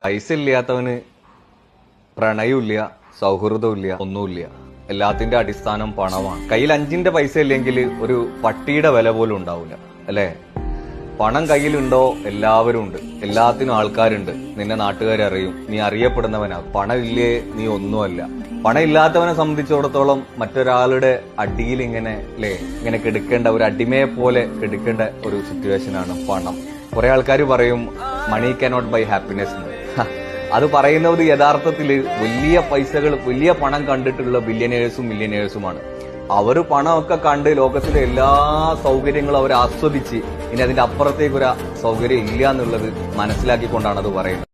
പൈസ ഇല്ലാത്തവന് പ്രണയമില്ല, സൗഹൃദമില്ല, ഒന്നുമില്ല. എല്ലാത്തിന്റെ അടിസ്ഥാനം പണമാണ്. കയ്യിൽ 5 പൈസ ഇല്ലെങ്കിൽ ഒരു പട്ടിയുടെ വില പോലും ഉണ്ടാവില്ല, അല്ലേ? പണം കയ്യിലുണ്ടോ എല്ലാവരും ഉണ്ട്, എല്ലാത്തിനും ആൾക്കാരുണ്ട്. നിന്നെ നാട്ടുകാരറിയും, നീ അറിയപ്പെടുന്നവനാകും. പണം ഇല്ലേ നീ ഒന്നുമല്ല. പണം ഇല്ലാത്തവനെ സംബന്ധിച്ചിടത്തോളം മറ്റൊരാളുടെ അടിയിൽ ഇങ്ങനെ കിടക്കേണ്ട, ഒരു അടിമയെ പോലെ കിടക്കേണ്ട ഒരു സിറ്റുവേഷനാണ് പണം. കുറെ ആൾക്കാർ പറയും മണി കാനോട്ട് ബൈ ഹാപ്പിനെസ്. അത് പറയുന്നത് യഥാർത്ഥത്തിൽ വലിയ പൈസകൾ, വലിയ പണം കണ്ടിട്ടുള്ള ബില്യനേഴ്സും മില്യനേഴ്സുമാണ്. അവർ പണമൊക്കെ കണ്ട് ലോകത്തിലെ എല്ലാ സൗകര്യങ്ങളും അവർ ആസ്വദിച്ച് ഇനി അതിന്റെ അപ്പുറത്തേക്കൊരു സൗകര്യം ഇല്ല എന്നുള്ളത് മനസ്സിലാക്കിക്കൊണ്ടാണ് അത് പറയുന്നത്.